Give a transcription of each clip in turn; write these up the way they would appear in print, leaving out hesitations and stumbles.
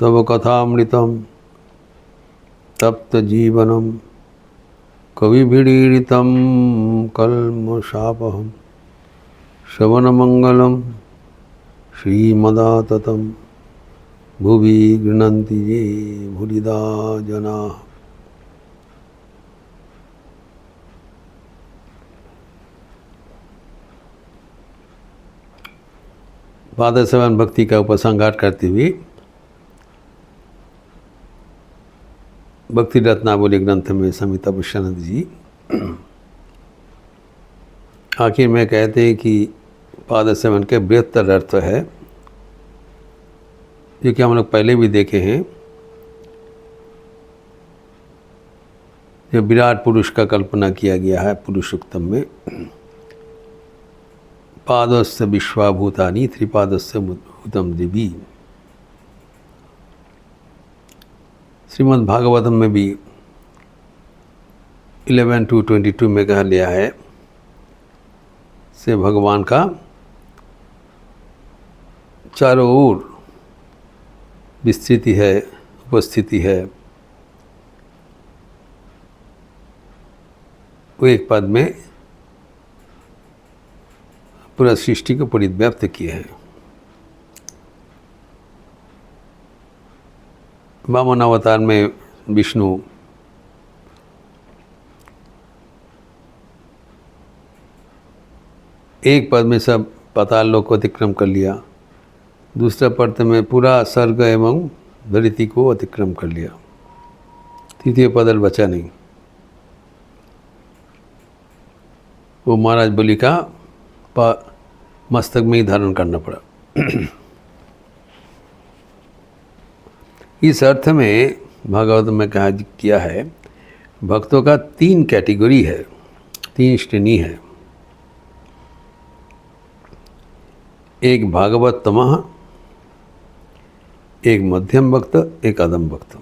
तव कथामृतं तप्तजीवनं कविभिरीडितं कल्मषापहं श्रवणमंगलं श्रीमदाततं भुवि गृह्णन्ति ये भूरिदा जनाः। पाद सेवन भक्ति का उपसंहार करते हुए भक्ति रत्नावली ग्रंथ में संहिता पुष्यानंद जी आखिर में कहते हैं कि पाद सेवन के बृहत्तर अर्थ है, जो कि हम लोग पहले भी देखे हैं। जो विराट पुरुष का कल्पना किया गया है पुरुषोत्तम में, पादस्य विश्वाभूतानि त्रिपादस्य भूतम दिवी। श्रीमद् भागवतम में भी 11-22 में कहा लिया है से भगवान का चारों ओर विस्तृति है, उपस्थिति है। वो एक पद में पूरा सृष्टि को परिव्याप्त किए हैं। वामन अवतार में विष्णु एक पद में सब पाताल लोक को अतिक्रम कर लिया, दूसरा पद में पूरा स्वर्ग एवं धरती को अतिक्रम कर लिया, तृतीय पदल बचा नहीं। वो महाराज बलि का मस्तक में ही धारण करना पड़ा। इस अर्थ में भागवत में कहा किया है, भक्तों का 3 कैटेगरी है, 3 श्रेणी है। एक भागवत तमः, एक मध्यम भक्त, एक अधम भक्त।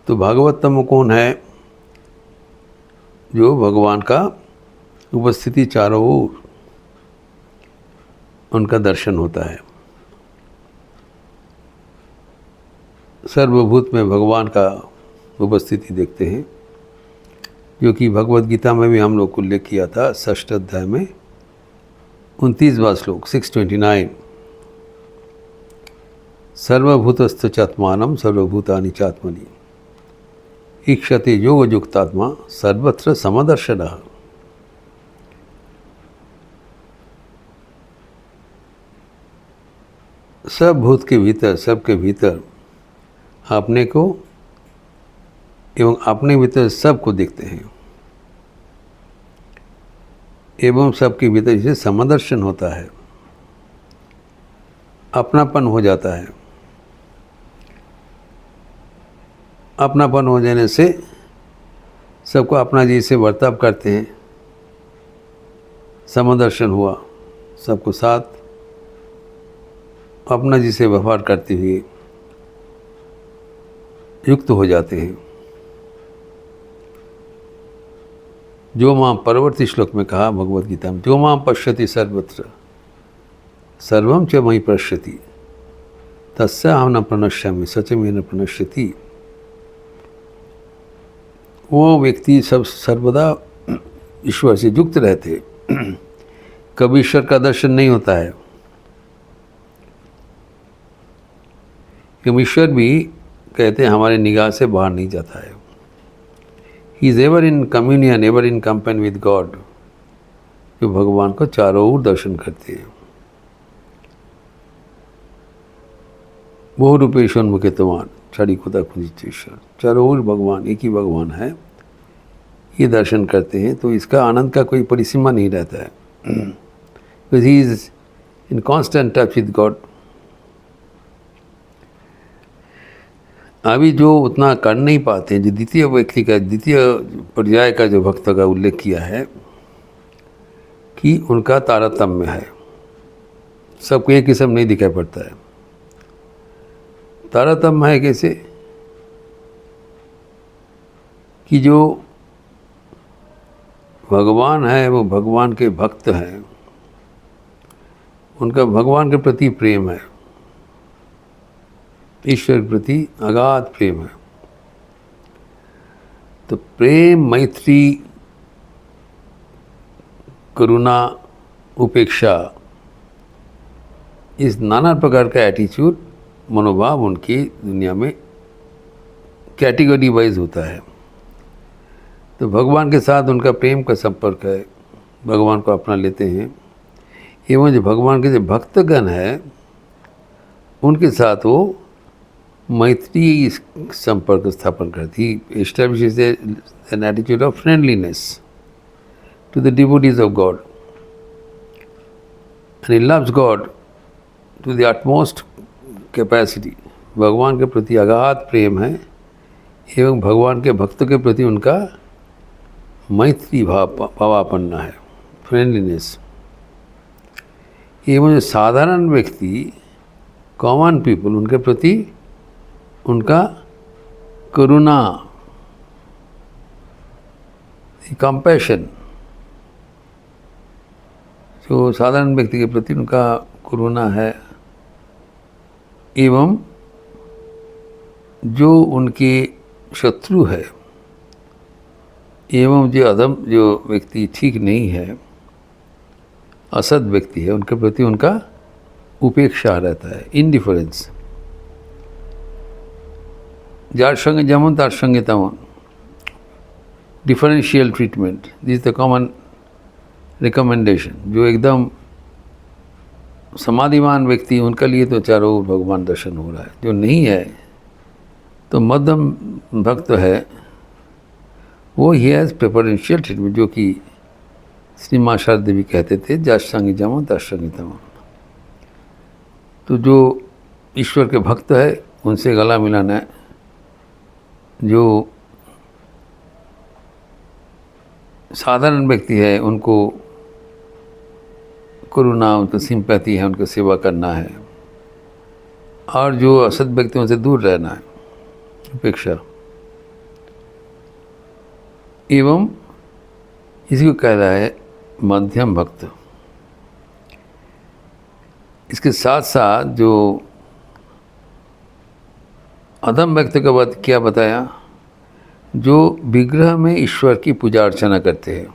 तो भागवतम कौन है? जो भगवान का उपस्थिति चारों ओर उनका दर्शन होता है। सर्वभूत में भगवान का उपस्थिति देखते हैं, जो कि भगवत गीता में भी हम लोग को उल्लेख किया था 6ठ अध्याय में 29वां श्लोक 629। सर्वभूतस्थ चात्मानं सर्वभूतानि चात्मनि ईक्षते योगयुक्तात्मा सर्वत्र समदर्शनः। सब भूत के भीतर, सबके भीतर अपने को एवं अपने भीतर सबको देखते हैं, एवं सबके भीतर इसे समदर्शन होता है, अपनापन हो जाता है। अपनापन हो जाने से सबको अपना जैसे बर्ताव करते हैं, समदर्शन हुआ, सबको साथ अपना जैसे व्यवहार करते हुए युक्त हो जाते हैं। जो मां परवर्ती श्लोक में कहा भगवत गीता में, जो मां पश्यति सर्वत्र सर्वं च मयि पश्यति तस्य अहं न प्रणश्यामि स च मे न प्रणश्यति। वो व्यक्ति सब सर्वदा ईश्वर से युक्त रहते, कभी ईश्वर का दर्शन नहीं होता है। क्योंकि ईश्वर भी कहते हैं हमारे निगाह से बाहर नहीं जाता है। He is ever in communion, ever in campaign with God. जो भगवान को चारों ओर दर्शन करते हैं। बहु रूपेश उन्मुखे तमान छड़ी खुदा खुद चारों ओर भगवान, एक ही भगवान है, ये दर्शन करते हैं। तो इसका आनंद का कोई परिसीमा नहीं रहता है, because he is in constant touch with God. अभी जो उतना कर नहीं पाते, जो द्वितीय व्यक्ति का, द्वितीय पर्याय का जो भक्त का उल्लेख किया है कि उनका तारतम्य है, सबको एक किस्म नहीं दिखाई पड़ता है। तारतम्य है कैसे कि जो भगवान है वो भगवान के भक्त हैं, उनका भगवान के प्रति प्रेम है, ईश्वर के प्रति अगाध प्रेम है। तो प्रेम, मैत्री, करुणा, उपेक्षा, इस नाना प्रकार का एटीट्यूड, मनोभाव उनकी दुनिया में कैटेगरी वाइज होता है। तो भगवान के साथ उनका प्रेम का संपर्क है, भगवान को अपना लेते हैं। एवं जो भगवान के जो भक्तगण है उनके साथ वो मैत्री संपर्क स्थापन करती, establishes an attitude of friendliness to the devotees of God and he loves God to the utmost capacity. भगवान के प्रति अगाध प्रेम है एवं भगवान के भक्तों के प्रति उनका मैत्री भावापन्न है, फ्रेंडलीनेस। एवं जो साधारण व्यक्ति, कॉमन पीपल, उनके प्रति उनका करुणा, कंपैशन, जो साधारण व्यक्ति के प्रति उनका करुणा है। एवं जो उनके शत्रु है एवं जो व्यक्ति ठीक नहीं है, असद व्यक्ति है, उनके प्रति उनका उपेक्षा रहता है, इंडिफरेंस। जार संगे जेमन तार संगे तेमन, differential treatment, this the common recommendation. जो एकदम समाधिमान व्यक्ति, उनके लिए तो चारों ओर भगवान दर्शन हो रहा है। जो नहीं है तो मध्यम भक्त है, वो ही हैज़ प्रेफरेंशियल ट्रीटमेंट, जो कि श्री माँ शारदा देवी कहते थे, जार संगे जेमन तार संगे तेमन। तो जो ईश्वर के भक्त है उनसे गला मिलाना है, जो साधारण व्यक्ति है उनको करुणा, उनको सिंपैथी है, उनकी सेवा करना है, और जो असद व्यक्तियों से दूर रहना है, उपेक्षा। एवं इसी को कह रहा है मध्यम भक्त। इसके साथ साथ जो अधम व्यक्ति का बात क्या बताया, जो विग्रह में ईश्वर की पूजा अर्चना करते हैं।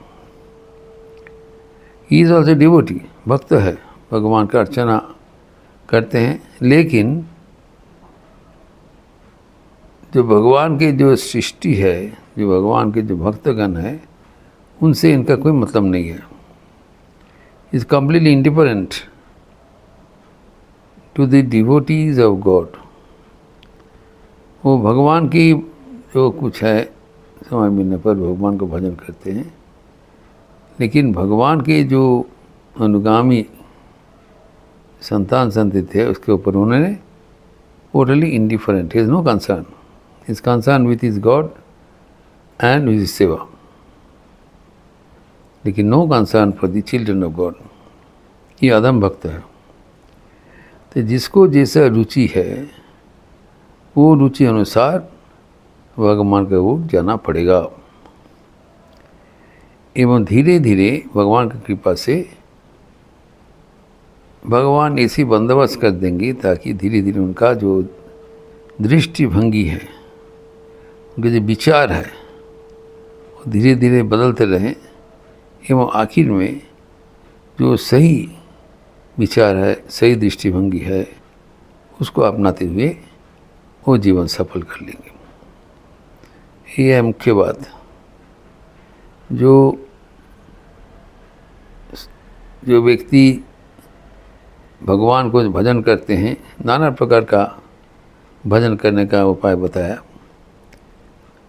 ही इज़ ऑल्सो डिवोटी, भक्त है, भगवान का अर्चना करते हैं, लेकिन जो भगवान की जो सृष्टि है, जो भगवान के जो भक्तगण है, उनसे इनका कोई मतलब नहीं है। Is completely indifferent to the devotees of God. वो भगवान की जो कुछ है समय मिलने पर भगवान को भजन करते हैं, लेकिन भगवान के जो अनुगामी संतान संतति थे उसके ऊपर उन्होंने totally indifferent, is no concern, is concern with is God and with is सेवा, लेकिन no concern for the children of God. ये अधम भक्त है। तो जिसको जैसा रुचि है वो रुचि अनुसार भगवान के ओर जाना पड़ेगा। एवं धीरे धीरे भगवान की कृपा से भगवान ऐसी बंदोबस्त कर देंगे ताकि धीरे धीरे उनका जो दृष्टिभंगी है, उनके जो विचार है, वो धीरे धीरे बदलते रहें एवं आखिर में जो सही विचार है, सही दृष्टिभंगी है, उसको अपनाते हुए वो जीवन सफल कर लेंगे। ये है मुख्य बात। जो व्यक्ति भगवान को भजन करते हैं, नाना प्रकार का भजन करने का उपाय बताया।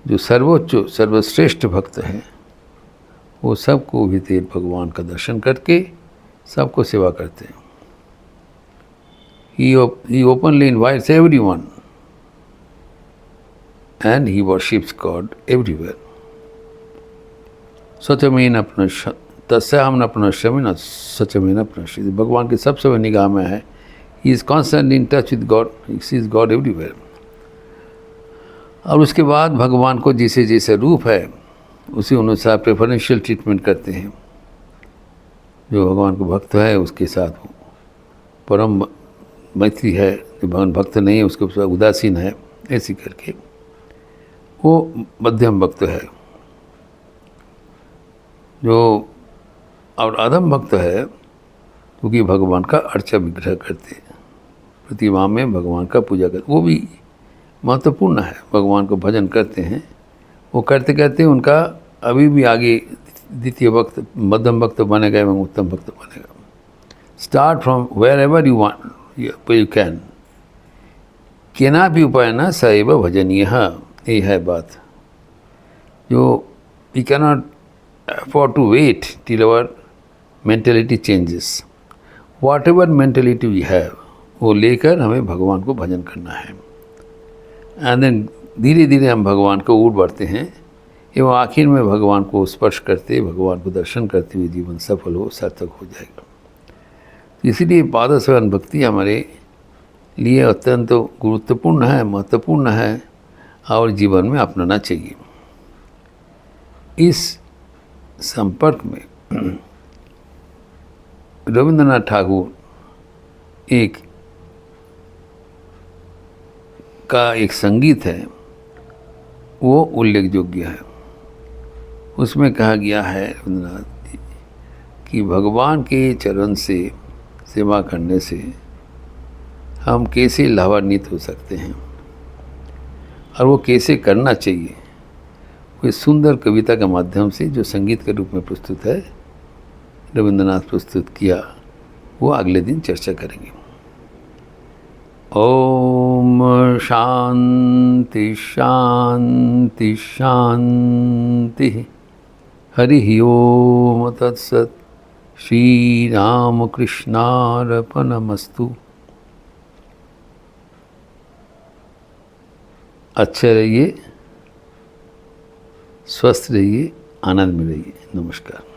जो सर्वोच्च सर्वश्रेष्ठ भक्त हैं वो सबको भी तेज भगवान का दर्शन करके सबको सेवा करते हैं। He openly invites everyone and he worships God everywhere. सचमेन अपनश्य तस्याम न प्रणश्यामि न सचमेन अपनश्यति। भगवान के सब समय निगाह में है। He is constantly in touch with God, he sees God everywhere. और उसके बाद भगवान को जैसे जैसे रूप है उसी अनुसार प्रेफरेंशियल ट्रीटमेंट करते हैं। जो भगवान को भक्त है उसके साथ वो परम मैत्री है, जो भगवान भक्त नहीं है उसके ऊपर उदासीन है, ऐसी करके वो मध्यम भक्त है। जो और अधम भक्त है क्योंकि भगवान का अर्चा विग्रह करते हैं, प्रतिमा में भगवान का पूजा करते, वो भी महत्वपूर्ण है। भगवान को भजन करते हैं, वो करते करते उनका अभी भी आगे द्वितीय भक्त, मध्यम भक्त बनेगा एवं उत्तम भक्त बनेगा। Start from wherever you want, you can, केना भी उपाय न सैव भजनीय, यही है बात। जो we cannot afford to wait till our mentality changes, whatever mentality we have, वो लेकर हमें भगवान को भजन करना है। एंड देन धीरे धीरे हम भगवान को ऊपर बढ़ते हैं एवं आखिर में भगवान को स्पर्श करते, भगवान को दर्शन करते हुए जीवन सफल हो, सार्थक हो जाएगा। इसीलिए पादसेवन भक्ति हमारे लिए अत्यंत गुरुत्वपूर्ण है, महत्वपूर्ण है और जीवन में अपनाना चाहिए। इस संपर्क में रविंद्रनाथ ठाकुर एक संगीत है, वो उल्लेखयोग्य है। उसमें कहा गया है रविंद्रनाथ जी कि भगवान के चरण से सेवा करने से हम कैसे लाभान्वित हो सकते हैं और वो कैसे करना चाहिए, वो सुंदर कविता के माध्यम से जो संगीत के रूप में प्रस्तुत है, रविंद्रनाथ प्रस्तुत किया, वो अगले दिन चर्चा करेंगे। ओम शांति शांति शांति, हरि ओम तत्सत। श्री राम कृष्णार्पणमस्तु। अच्छे रहिए, स्वस्थ रहिए, आनंद में रहिए। नमस्कार।